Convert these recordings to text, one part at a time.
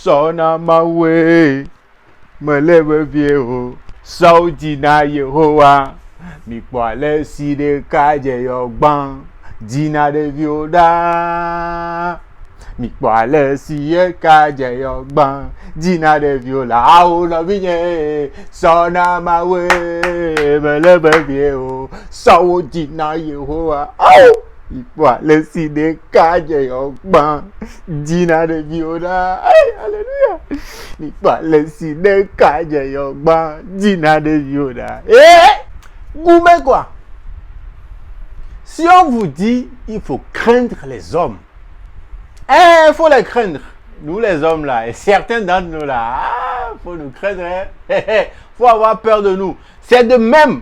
Son on my way. Me lève vieux. Saudi na Yehowa. Mi poale si de kaje yogban. Dina de vioda. Mi poale si de kaje yogban. Dina de viola. Aou na vigne. Son on my way. Me lève vieux. Saudi na Yehowa. Aou. Il faut aller si des cages yogban, dina de viola, alléluia. Il faut aller si des cages yogban, dina de viola. Goumé quoi. Si on vous dit, il faut craindre les hommes, il faut les craindre. Nous les hommes là, et certains d'entre nous là, faut nous craindre, faut avoir peur de nous. C'est de même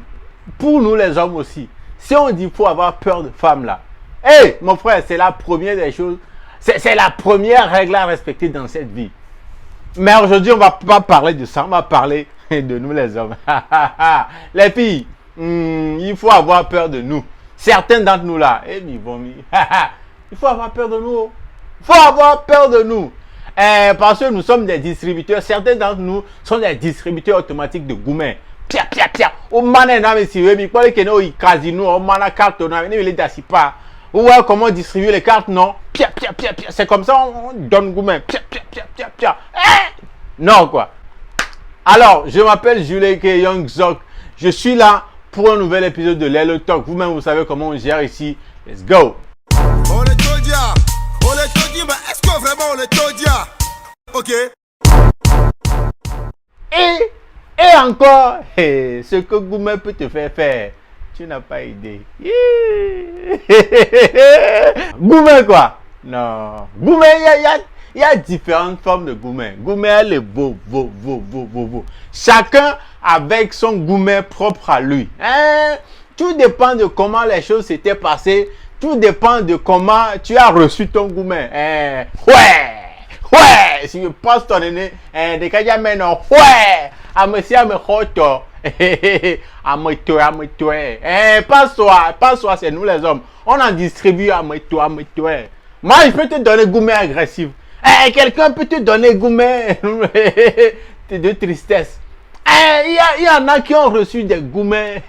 pour nous les hommes aussi. Si on dit faut avoir peur de femmes là, mon frère, c'est la première des choses, c'est la première règle à respecter dans cette vie. Mais aujourd'hui, on va pas parler de ça, on va parler de nous les hommes. Les filles, il faut avoir peur de nous. Certains d'entre nous là, il faut avoir peur de nous. Il faut avoir peur de nous. Parce que nous sommes des distributeurs. Certains d'entre nous sont des distributeurs automatiques de gourmet. Pia, pia, pia. Au mané, non, mais si vous voulez, il casino, au mané, carte, non, mais il est pas. Ouais, comment distribuer les cartes, non? Pia, pia, pia, pia. C'est comme ça, on donne gourmet. Pia, pia, pia, pia, pia. Non, quoi. Alors, je m'appelle Julien Young Zok. Je suis là pour un nouvel épisode de Lelo Talk. Vous-même, vous savez comment on gère ici. Let's go. On est Todia. Mais est-ce que vraiment on est Todia? Ok. Et encore, ce que gourmet peut te faire faire. Tu n'as pas idée. Gourmet quoi? Non. Gourmet, il y a différentes formes de gourmet. Gourmet, elle est beau. Chacun avec son gourmet propre à lui. Tout dépend de comment les choses s'étaient passées. Tout dépend de comment tu as reçu ton gourmet. Ouais. Si je passe ton aîné, des cas maintenant, ouais. Monsieur me choto. Pas soi, c'est nous les hommes. On en distribue à toi. Moi, je peux te donner gourmet agressif. Quelqu'un peut te donner gourmet de tristesse. Il y en a qui ont reçu des gourmets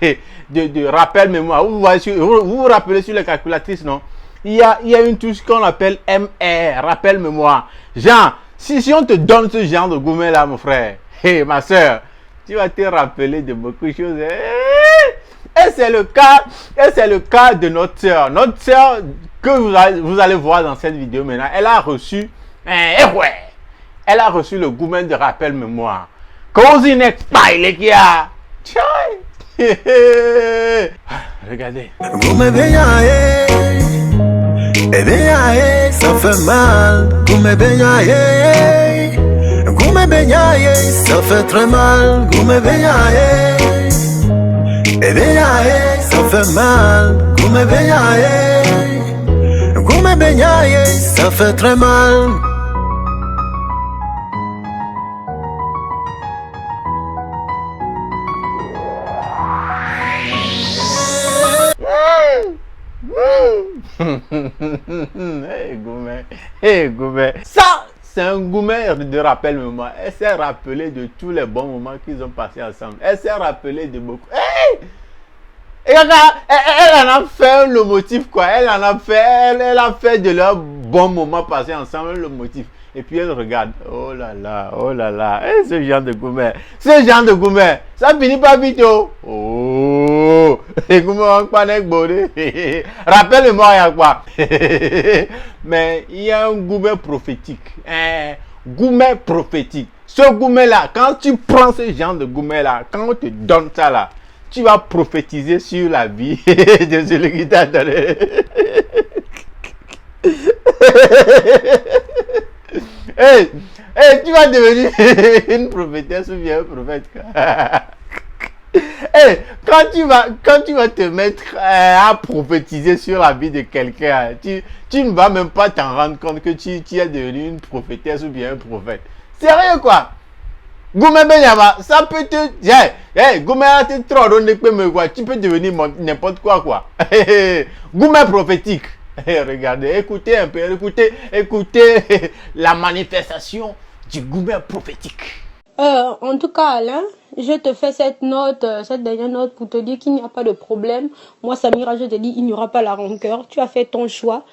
de rappel mémoire. Vous vous rappelez sur les calculatrices, non? Il y a une touche qu'on appelle MR, rappel mémoire. Genre, si on te donne ce genre de gourmet là, mon frère, ma soeur, tu vas te rappeler de beaucoup de choses. Et c'est le cas de notre soeur. Notre soeur que vous allez voir dans cette vidéo maintenant, elle a reçu, elle a reçu le gourmet de rappel mémoire. Cosy n'est pas il est qui a. Regardez. Gourmet beignet, ça fait mal. Gourmet beignet, ça fait très mal. Gourmet beignet, ça fait mal. Gourmet beignet, ça fait très mal. Gourmet. Ça, c'est un gourmet de rappel mémoire. Elle s'est rappelée de tous les bons moments qu'ils ont passés ensemble. Elle s'est rappelée de beaucoup. Et elle en a fait le motif, quoi. Elle a fait de leurs bons moments passés ensemble le motif. Et puis elle regarde. Oh là là. Ce genre de gourmet. Ça finit pas vite, oh. Les gourmets pas n'est rappelle-moi, il y a quoi? Mais il y a un gourmet prophétique. Gourmet prophétique. Ce gourmet là, quand tu prends ce genre de gourmet là, quand on te donne ça là, tu vas prophétiser sur la vie de celui qui t'a donné. Tu vas devenir une prophétesse ou bien un prophète. Quand tu vas te mettre à prophétiser sur la vie de quelqu'un, tu ne vas même pas t'en rendre compte que tu es devenu une prophétesse ou bien un prophète. Sérieux quoi? Gourmet Benyama, ça peut te... Gourmet te trop donné que me quoi, tu peux devenir n'importe quoi. Gourmet prophétique. Regardez, écoutez un peu, écoutez la manifestation du gourmet prophétique. En tout cas, Alain, je te fais cette dernière note pour te dire qu'il n'y a pas de problème. Moi, Samira, je te dis, il n'y aura pas la rancœur. Tu as fait ton choix.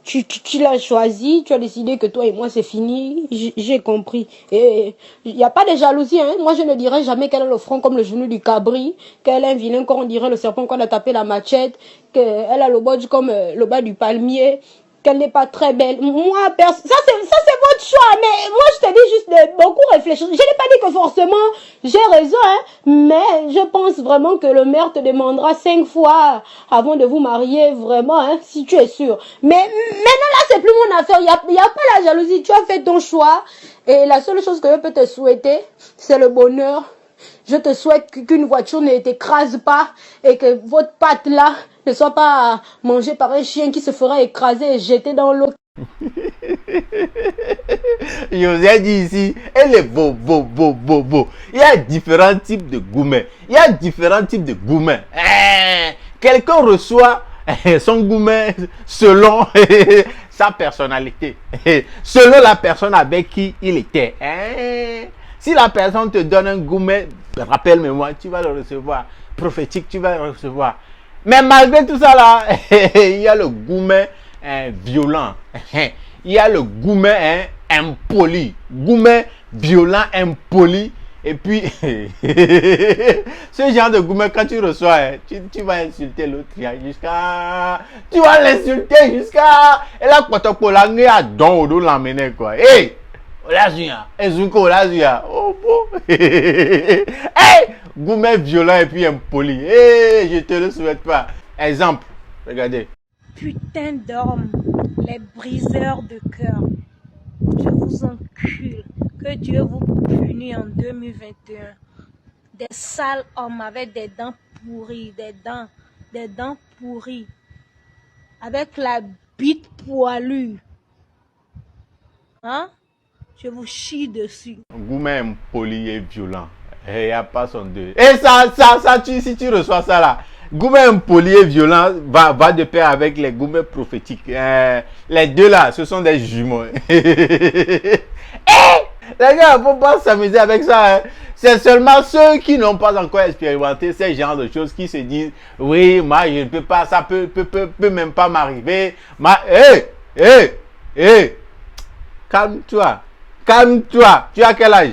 Tu l'as choisi, tu as décidé que toi et moi c'est fini, j'ai compris. Et il n'y a pas de jalousie, hein. Moi je ne dirais jamais qu'elle a le front comme le genou du cabri, qu'elle a un vilain corps, on dirait le serpent qu'on a tapé la machette, qu'elle a le bodge comme le bas du palmier, qu'elle n'est pas très belle. Moi, ça c'est votre choix, mais moi je te dis juste de beaucoup réfléchir. Je n'ai pas dit que forcément j'ai raison, hein, mais je pense vraiment que le maire te demandera 5 fois avant de vous marier, vraiment, hein, si tu es sûr. Mais maintenant là c'est plus mon affaire, il y a pas la jalousie, tu as fait ton choix et la seule chose que je peux te souhaiter, c'est le bonheur. Je te souhaite qu'une voiture ne t'écrase pas et que votre patte là ne soit pas mangée par un chien qui se fera écraser et jeter dans l'eau. Je vous ai dit ici, elle est beau. Il y a différents types de gourmets. Quelqu'un reçoit son gourmet selon sa personnalité, selon la personne avec qui il était. Si la personne te donne un gourmet, rappelle-moi, tu vas le recevoir. Prophétique, tu vas le recevoir. Mais malgré tout ça là, il y a le gourmet violent. Il y a le gourmet impoli. Gourmet violent, impoli. Et puis, ce genre de gourmet, quand tu reçois, tu vas insulter l'autre jusqu'à... Tu vas l'insulter jusqu'à... Et là, quand tu as l'amener à don, on l'amener quoi. Hey! Olazuya, Ezuko Olazuya. Oh bon. Hey! Gourmet violent et puis impoli. Hey, je te le souhaite pas. Exemple, regardez. Putain d'hommes, les briseurs de cœur. Je vous encule. Que Dieu vous punisse en 2021. Des sales hommes avec des dents pourries, des dents pourries. Avec la bite poilue. Hein? Je vous chie dessus. Gourmet impoli et violent. Il n'y a pas son deux. Et ça, si tu reçois ça là, gourmet impoli et violent va de pair avec les gourmets prophétiques. Les deux là, ce sont des jumeaux. Les gars, il ne faut pas s'amuser avec ça. Hein. C'est seulement ceux qui n'ont pas encore expérimenté ces genres de choses qui se disent oui, moi je ne peux pas, ça peut même pas m'arriver. Calme-toi. Tu as quel âge?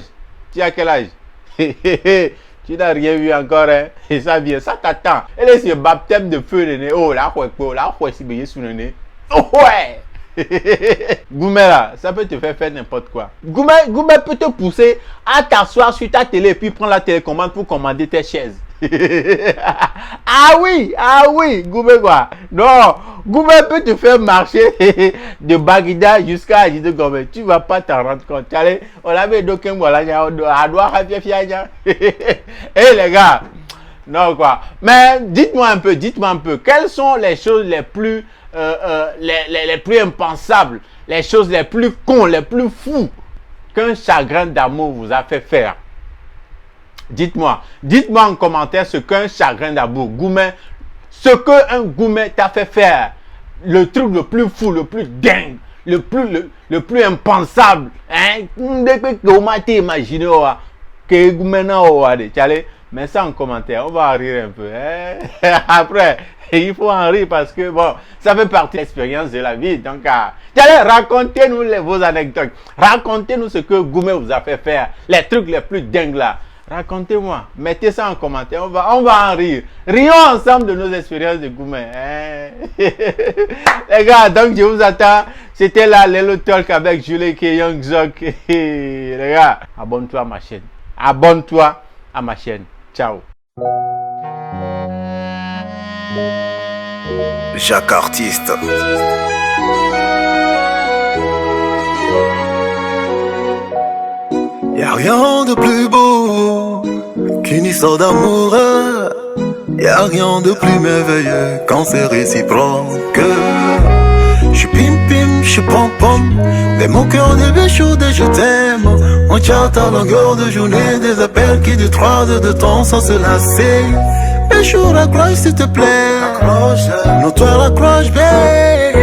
Tu n'as rien vu encore, hein? Et ça vient, ça t'attend. Et là, c'est baptême de feu, le nez. Oh, là, c'est bien sous le nez. Oh, ouais! Gourmet là, ça peut te faire n'importe quoi. Gourmet peut te pousser à t'asseoir sur ta télé et puis prendre la télécommande pour commander tes chaises. Ah oui, Gourmet quoi. Non, Gourmet peut te faire marcher de Bagida jusqu'à Adide Gombe. Tu vas pas t'en rendre compte. Allez, on avait d'aucun voilà, Eh les gars, non quoi. Mais dites-moi un peu, quelles sont les choses les plus impensables, les choses les plus cons, les plus fous qu'un chagrin d'amour vous a fait faire? Dites-moi en commentaire ce qu'un chagrin d'amour, gourmet, ce qu'un gourmet t'a fait faire, le truc le plus fou, le plus dingue, le plus impensable, hein? Mets ça en commentaire, on va en rire un peu. Hein? Après, il faut en rire parce que bon, ça fait partie de l'expérience de la vie. Donc, racontez-nous vos anecdotes. Racontez-nous ce que Gourmet vous a fait faire, les trucs les plus dingues là. Racontez-moi, mettez ça en commentaire, on va en rire. Rions ensemble de nos expériences de Gourmet. Hein? Les gars, donc je vous attends. C'était là, Lelo Talk avec Julie K. Young Zok. Les gars, abonne-toi à ma chaîne. Ciao. Jacques Artiste. Y'a rien de plus beau qu'une histoire d'amour. Y'a rien de plus merveilleux quand c'est réciproque. J'suis pim, j'suis pom, des mots cœur, des béchos, des je t'aime. On chat à longueur de journée, des appels qui durent 3 heures de temps sans se lasser. Béchou, raccroche s'il te plaît. Non, toi raccroche, babe.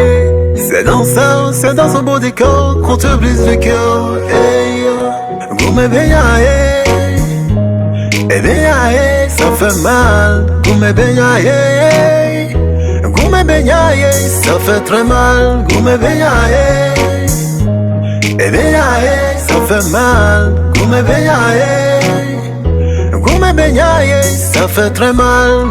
C'est dans ce beau décor qu'on te brise le cœur. Hey, Goumé beignaye, et beignaye, ça fait mal. Goumé beignaye, ça fait très mal. Goumé beignaye, et beignaye, ça fait mal. Goumé beignaye, ça fait très mal.